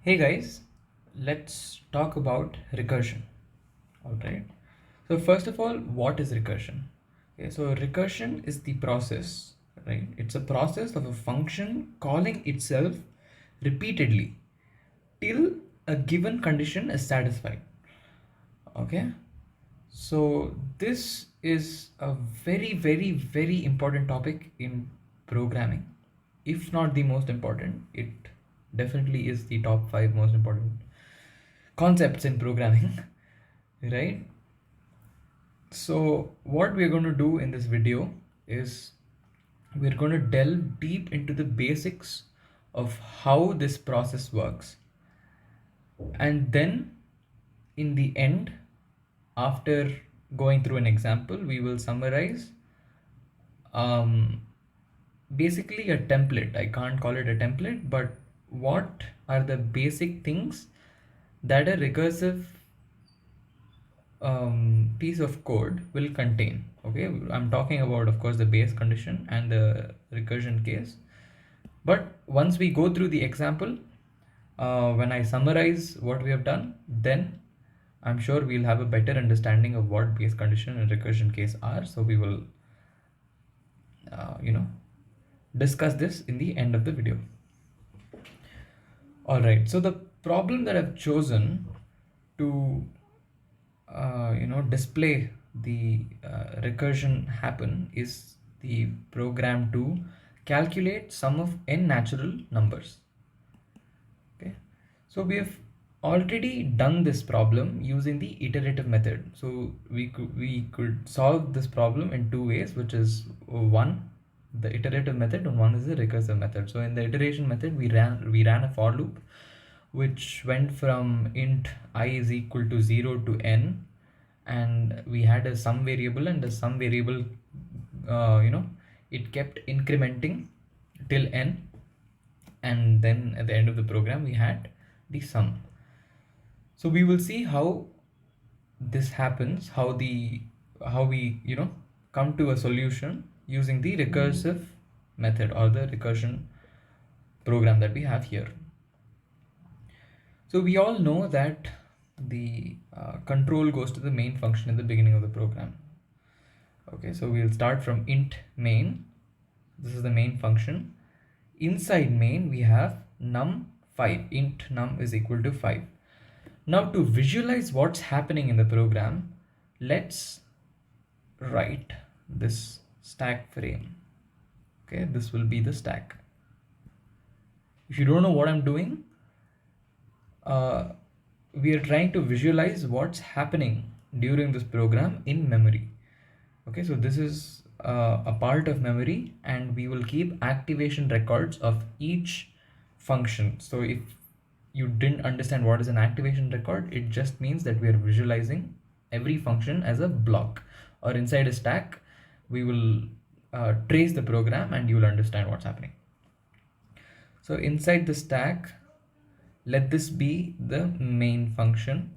Hey guys, let's talk about recursion. Alright. So first of all, what is recursion? Okay, so recursion is the process, right? It's a process of a function calling itself repeatedly till a given condition is satisfied. Okay. So this is a very important topic in programming. If not the most important, it definitely is the top 5 most important concepts in programming, right? So what we're going to do in this video is we're going to delve deep into the basics of how this process works, and then in the end, after going through an example, we will summarize um, basically a template. I can't call it a template, but what are the basic things that a recursive piece of code will contain. Okay, I'm talking about, of course, the base condition and the recursion case. But once we go through the example, when I summarize what we have done, then I'm sure we'll have a better understanding of what base condition and recursion case are. So we will, you know, discuss this in the end of the video. All right. So the problem that I've chosen to display the recursion happen is the program to calculate sum of n natural numbers. Okay, so we have already done this problem using the iterative method. So we could solve this problem in two ways, which is one, the iterative method, and one is the recursive method. So in the iteration method, we ran a for loop which went from int I is equal to 0 to n, and we had a sum variable, and the sum variable it kept incrementing till n, and then at the end of the program we had the sum. So we will see how this happens, how we come to a solution using the recursive method or the recursion program that we have here. So we all know that the control goes to the main function in the beginning of the program. Okay, so we'll start from int main. This is the main function. Inside main we have num5. Int num is equal to 5. Now to visualize what's happening in the program, let's write this stack frame. Okay, this will be the stack. If you don't know what I'm doing, we are trying to visualize what's happening during this program in memory. Okay, so this is a part of memory, and we will keep activation records of each function. So if you didn't understand what is an activation record, it just means that we are visualizing every function as a block, or inside a stack we will trace the program and you will understand what's happening. So inside the stack, let this be the main function,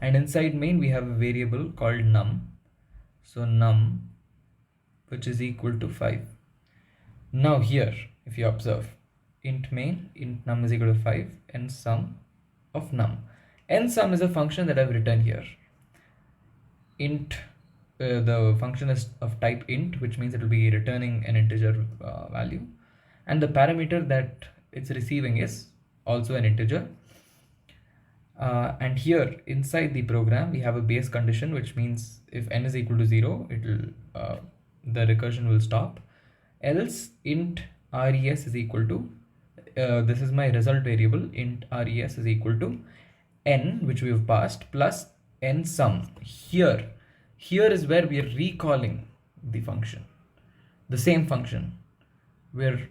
and inside main we have a variable called num. So num, which is equal to 5. Now here, if you observe, int main, int num is equal to 5, and sum of num. N sum is a function that I've written here. Int, the function is of type int, which means it will be returning an integer value, and the parameter that it's receiving is also an integer. And here inside the program we have a base condition, which means if n is equal to 0, it will the recursion will stop. Else int res is equal to this is my result variable, int res is equal to n, which we have passed, plus n sum. Here is where we are recalling the function, the same function, where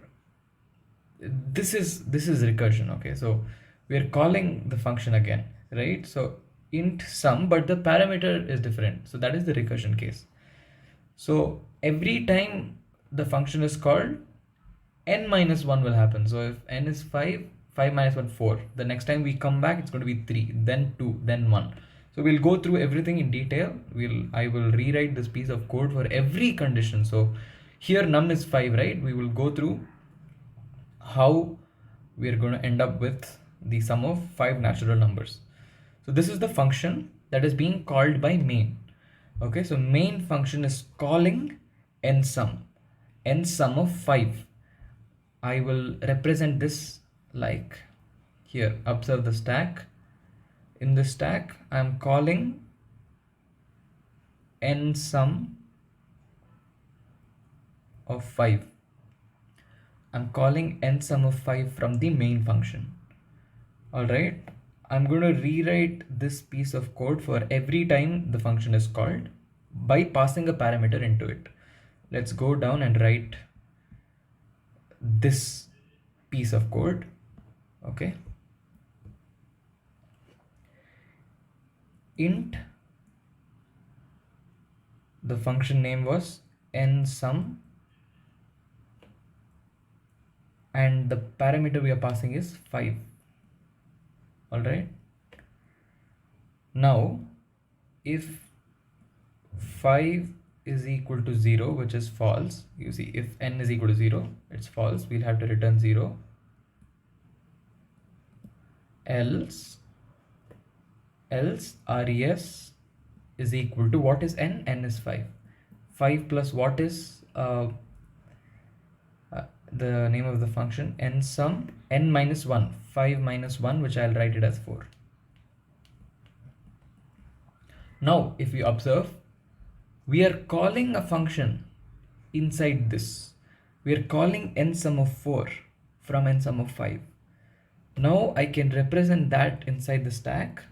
this is recursion. Okay, so we are calling the function again, right? So int sum, but the parameter is different, so that is the recursion case. So every time the function is called, n minus 1 will happen. So if n is 5, 5 minus 1, 4. The next time we come back, it's going to be 3, then 2, then 1. So we'll go through everything in detail. I will rewrite this piece of code for every condition. So here num is 5, right? We will go through how we are going to end up with the sum of 5 natural numbers. So this is the function that is being called by main. Okay, so main function is calling n sum of 5. I will represent this like here. Observe the stack. In the stack, I'm calling n sum of 5. I'm calling n sum of 5 from the main function. Alright, I'm going to rewrite this piece of code for every time the function is called by passing a parameter into it. Let's go down and write this piece of code. Okay. Int, the function name was nsum, and the parameter we are passing is 5. Alright. Now, if 5 is equal to 0, which is false, you see, if n is equal to 0, it's false, we'll have to return 0. Else res is equal to, what is n? N is 5. 5 plus what is the name of the function? N sum, n minus 1. 5 minus 1, which I'll write it as 4. Now, if we observe, we are calling a function inside this. We are calling n sum of 4 from n sum of 5. Now I can represent that inside the stack.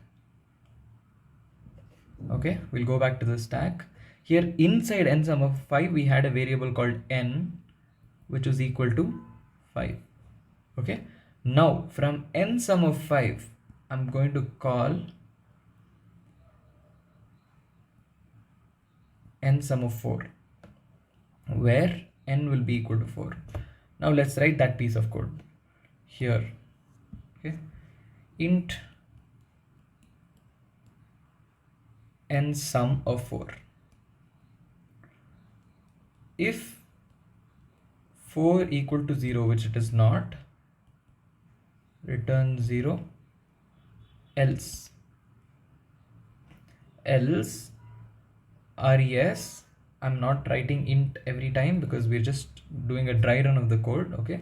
Okay, we'll go back to the stack. Here inside n sum of 5, we had a variable called n, which was equal to 5. Okay, now from n sum of 5, I'm going to call n sum of 4, where n will be equal to 4. Now let's write that piece of code here. Okay, int n sum of 4. If 4 equal to 0, which it is not, return 0. Else res, I'm not writing int every time because we're just doing a dry run of the code. Okay,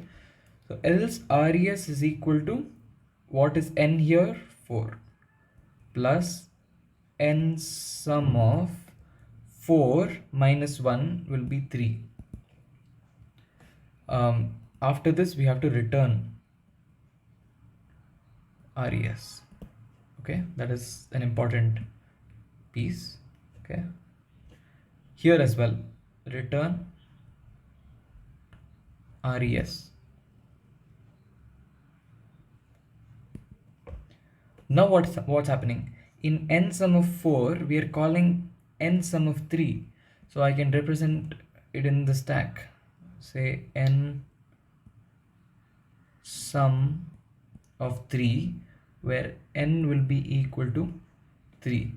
so else res is equal to, what is n here? 4 plus n sum of 4 minus 1 will be 3. After this, we have to return res. Okay, that is an important piece. Okay, here as well, return res. Now what's happening? In n sum of 4, we are calling n sum of 3. So I can represent it in the stack. Say n sum of 3, where n will be equal to 3.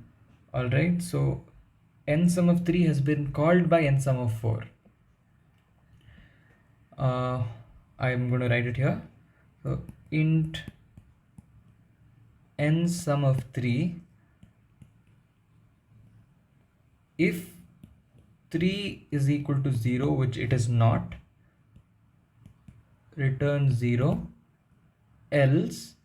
Alright, so n sum of 3 has been called by n sum of 4. I'm going to write it here. So int n sum of 3, if 3 is equal to 0, which it is not, return 0. Else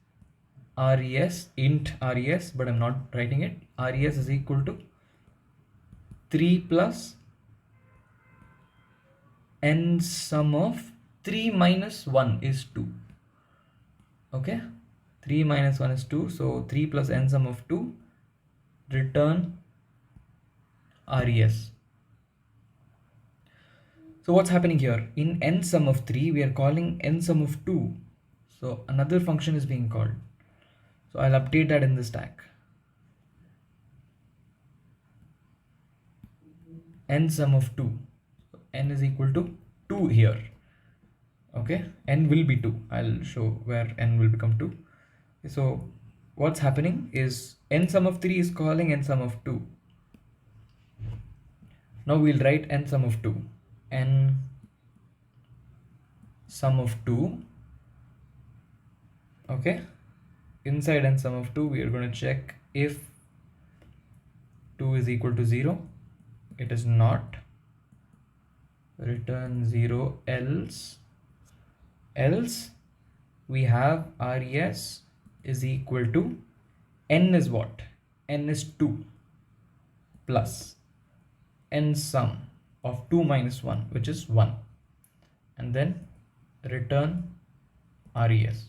res, int res, but I'm not writing it, res is equal to 3 plus n sum of 3 minus 1 is 2. Okay, 3 minus 1 is 2, so 3 plus n sum of 2, return res. So what's happening here? In n sum of 3, we are calling n sum of 2. So another function is being called. So I'll update that in the stack. N sum of 2. So n is equal to 2 here. Okay, n will be 2. I'll show where n will become 2. So what's happening is n sum of 3 is calling n sum of 2. Now we'll write n sum of 2. N sum of 2 Okay, inside n sum of 2 we are going to check if 2 is equal to 0. It is not. Return 0, else we have res is equal to n is what? N is 2 plus n sum of 2 minus 1, which is 1, and then return res.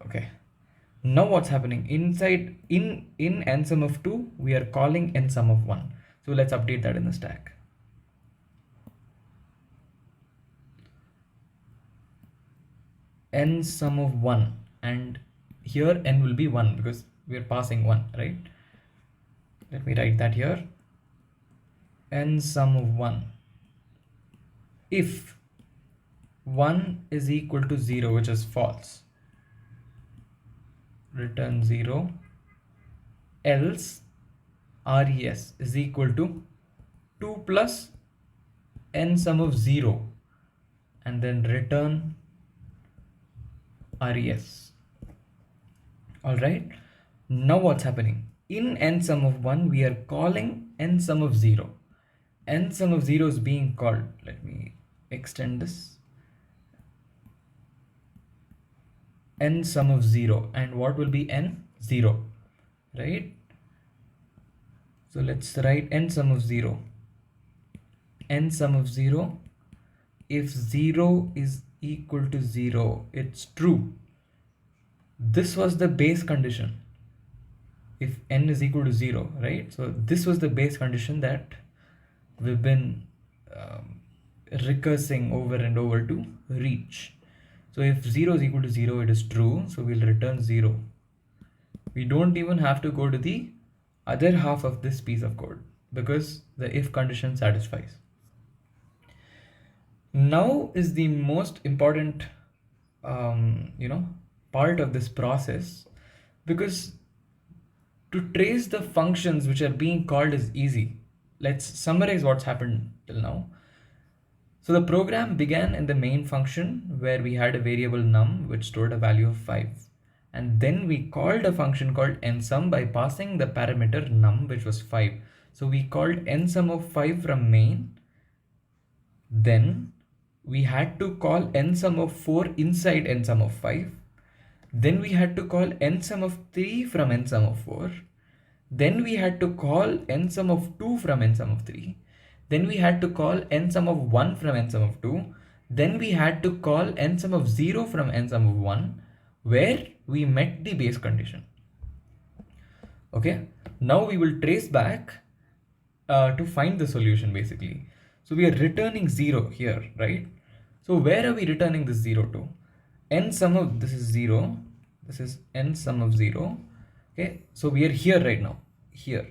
Okay, now what's happening inside in n sum of 2 we are calling n sum of 1. So let's update that in the stack. N sum of 1, and here n will be 1 because we are passing 1, right? Let me write that here. N sum of 1, if 1 is equal to 0, which is false, return 0, else res is equal to 2 plus n sum of 0, and then return res. All right, now what's happening? In n sum of 1 we are calling n sum of 0. N sum of 0 is being called. Let me extend this. N sum of 0, and what will be n? 0, right? So let's write n sum of 0. N sum of 0, if 0 is equal to 0, it's true. This was the base condition. If n is equal to 0, right? So this was the base condition that we've been recursing over and over to reach. So if 0 is equal to 0, it is true. So we'll return 0. We don't even have to go to the other half of this piece of code because the if condition satisfies. Now is the most important part of this process, because to trace the functions which are being called is easy. Let's summarize what's happened till now. So the program began in the main function where we had a variable num which stored a value of 5. And then we called a function called nsum by passing the parameter num, which was 5. So we called nsum of 5 from main. Then we had to call nsum of 4 inside nsum of 5. Then we had to call nsum of 3 from nsum of 4. Then we had to call nsum of 2 from nsum of 3. Then we had to call nsum of 1 from nsum of 2. Then we had to call nsum of 0 from nsum of 1, where we met the base condition. Okay, now we will trace back to find the solution basically. So we are returning 0 here, right? So where are we returning this 0 to? N sum of this is 0. This is n sum of 0. Okay, so we are here right now. Here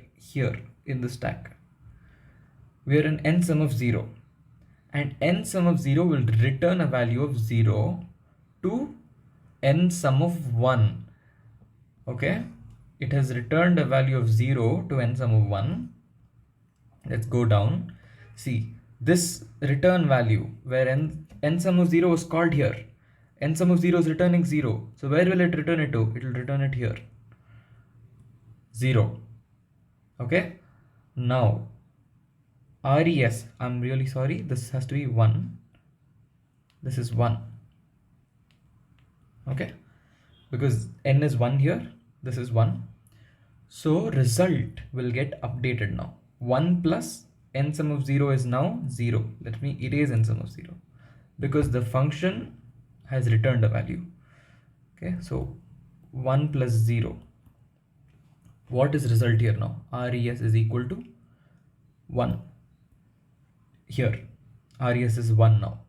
in the stack. We are in n sum of 0. And n sum of 0 will return a value of 0 to n sum of 1. Okay, it has returned a value of 0 to n sum of 1. Let's go down. See, this return value where n sum of 0 was called here. N sum of 0 is returning 0. So where will it return it to? It will return it here. 0. Okay. Now, res, I'm really sorry. This has to be 1. This is 1. Okay. Because n is 1 here. This is 1. So result will get updated now. 1 plus n sum of 0 is now 0. Let me erase n sum of 0 because the function has returned a value. Okay, so 1 plus 0. What is result here now? Res is equal to 1. Here, res is 1 now.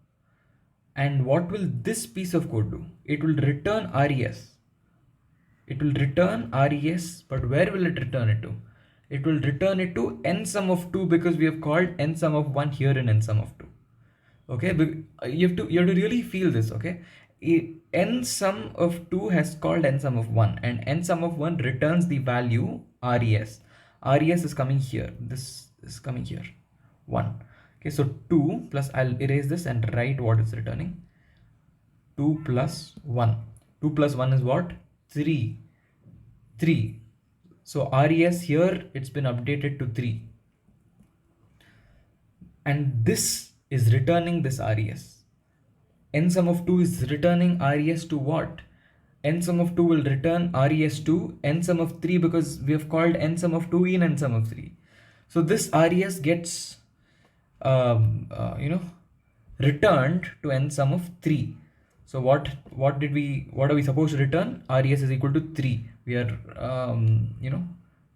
And what will this piece of code do? It will return res. It will return res, but where will it return it to? It will return it to n sum of 2 because we have called n sum of 1 here in n sum of 2. Okay, but you have to really feel this. Okay, n sum of 2 has called n sum of 1, and n sum of 1 returns the value res. Res is coming here. This is coming here. 1. Okay, so 2 plus, I'll erase this and write what it's returning. 2 plus 1. 2 plus 1 is what? 3. 3. So res here, it's been updated to 3. And this is returning this res. N sum of 2 is returning res to what? N sum of 2 will return res to n sum of 3 because we have called n sum of 2 in n sum of 3. So this res gets returned to n sum of 3. So what are we supposed to return? Res is equal to 3. We are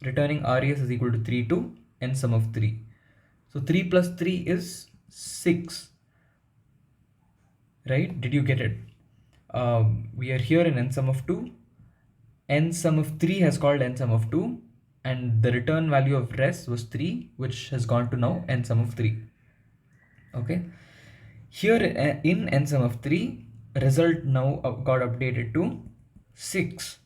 returning res is equal to 3 to n sum of 3. So 3 plus 3 is 6. Right? Did you get it? We are here in n sum of 2. N sum of 3 has called n sum of 2, and the return value of res was 3, which has gone to now n sum of 3. Okay. Here in n sum of 3, result now got updated to 6.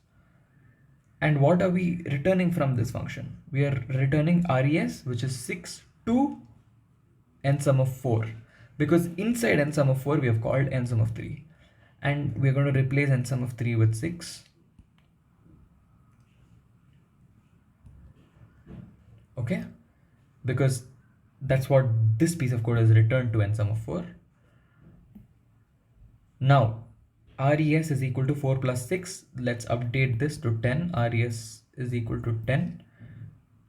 And what are we returning from this function? We are returning res, which is 6 to n sum of 4. Because inside n sum of 4, we have called n sum of 3. And we're going to replace n sum of 3 with 6. Okay? Because that's what this piece of code has returned to n sum of 4. Now, res is equal to 4 plus 6. Let's update this to 10. Res is equal to 10.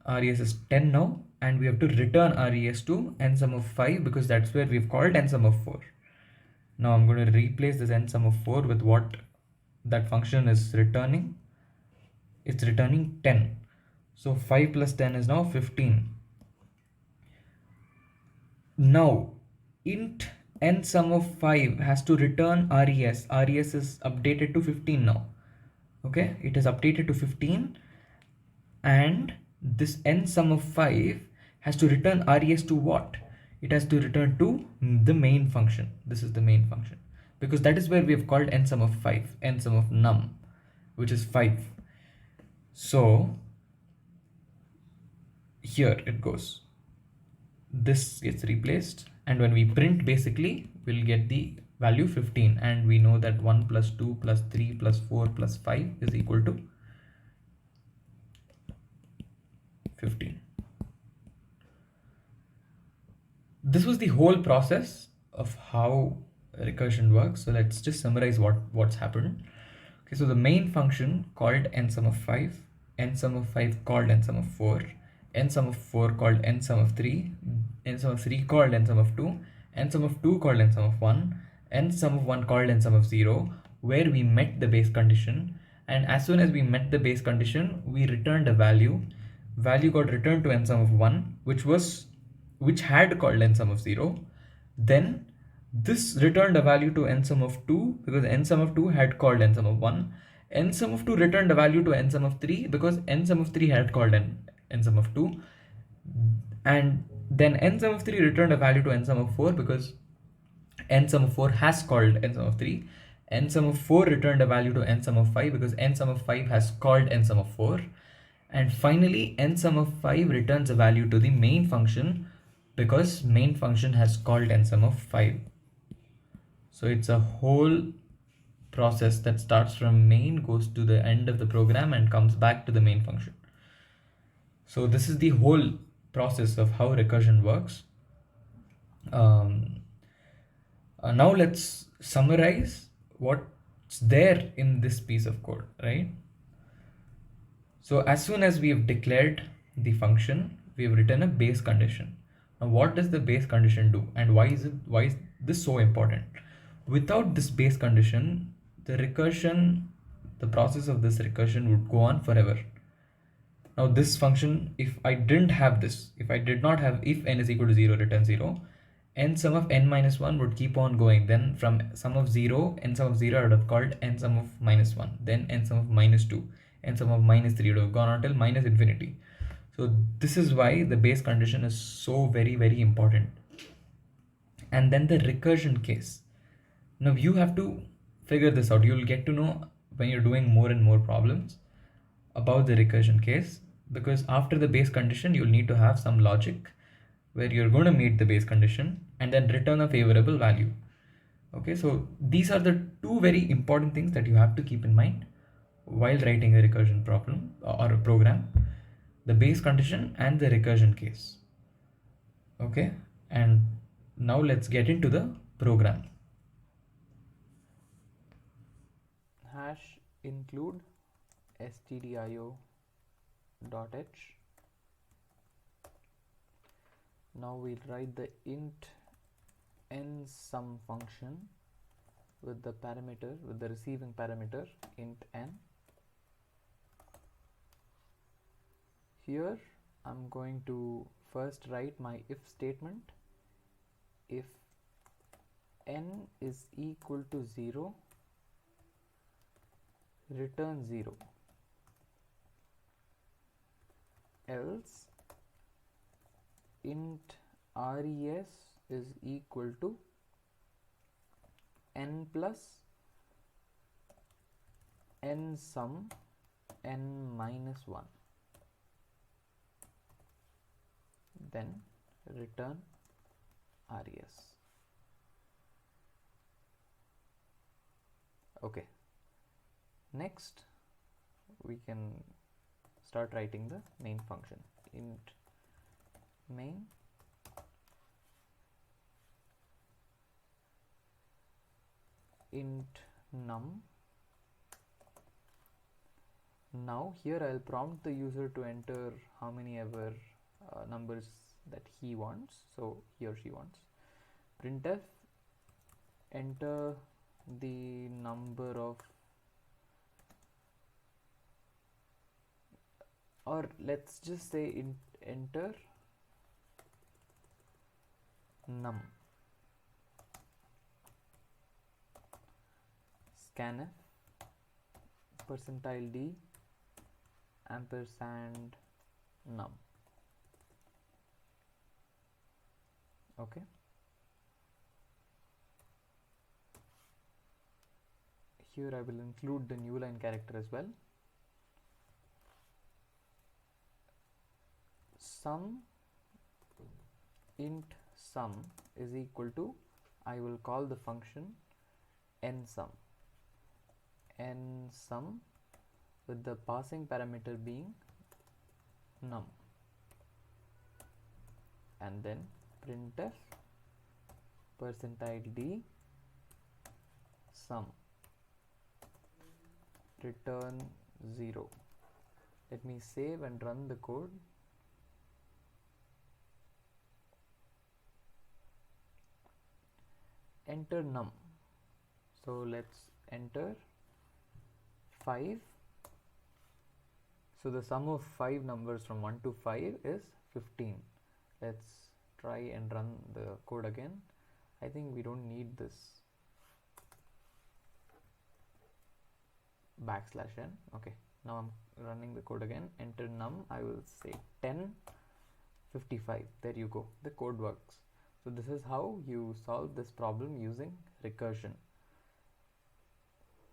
Res is 10 now, and we have to return res to n sum of 5 because that's where we've called n sum of 4. Now I'm going to replace this n sum of 4 with what that function is returning. It's returning 10. So 5 plus 10 is now 15. Now int n sum of 5 has to return res. Res is updated to 15 now. Okay, it is updated to 15, and this n sum of 5 has to return res to what? It has to return to the main function. This is the main function because that is where we have called n sum of 5, n sum of num, which is 5. So here it goes. This gets replaced, and when we print, basically we'll get the value 15, and we know that 1 plus 2 plus 3 plus 4 plus 5 is equal to 15. This was the whole process of how recursion works. So let's just summarize what's happened. Okay, so the main function called n sum of 5, n sum of 5 called n sum of 4, n sum of 4 called n sum of 3, n sum of 3 called n sum of 2, n sum of 2 called n sum of 1, n sum of 1 called n sum of 0, where we met the base condition, and as soon as we met the base condition, we returned a value. Value got returned to n sum of 1, which had called n sum of 0. Then this returned a value to n sum of 2 because n sum of 2 had called n sum of 1. N sum of 2 returned a value to n sum of 3 because n sum of 3 had called n sum of 2. And then n sum of 3 returned a value to n sum of 4 because n sum of 4 has called n sum of 3. N sum of 4 returned a value to n sum of 5 because n sum of 5 has called n sum of 4. And finally, n sum of 5 returns a value to the main function because main function has called n sum of 5. So it's a whole process that starts from main, goes to the end of the program, and comes back to the main function. So this is the whole process of how recursion works. Now let's summarize what's there in this piece of code, right? So as soon as we have declared the function, we have written a base condition. Now what does the base condition do, and why is this so important? Without this base condition, the process of this recursion would go on forever. Now this function, if I did not have if n is equal to 0, return 0, n sum of n minus 1 would keep on going. Then from sum of 0, n sum of 0 I would have called n sum of minus 1, then n sum of minus 2, n sum of minus 3 would have gone until minus infinity. So this is why the base condition is so very, very important. And then the recursion case. Now you have to figure this out. You'll get to know when you're doing more and more problems about the recursion case, because after the base condition, you'll need to have some logic where you're going to meet the base condition and then return a favorable value. Okay, so these are the two very important things that you have to keep in mind while writing a recursion problem or a program: the base condition and the recursion case. Okay, and now let's get into the program. Hash include stdio dot h. Now we'll write the int n sum function with the parameter, with the receiving parameter int n. Here I'm going to first write my if statement. If n is equal to 0, return 0, else int res is equal to n plus n sum n minus 1, then return res. Okay, next we can start writing the main function. Int main int num. Now here I'll prompt the user to enter how many ever numbers that he wants, so he or she wants. Printf, enter the number of, or let's just say enter num. Scanf percentile d ampersand num. Okay, here I will include the new line character as well. Sum int sum is equal to, I will call the function n sum with the passing parameter being num, and then printf percentile d sum, return 0. Let me save and run the code. Enter num. So let's enter 5. So the sum of 5 numbers from 1 to 5 is 15. Let's try and run the code again. I think we don't need this \n. Okay, now I'm running the code again. Enter num. I will say 10, 55. There you go. The code works. So this is how you solve this problem using recursion.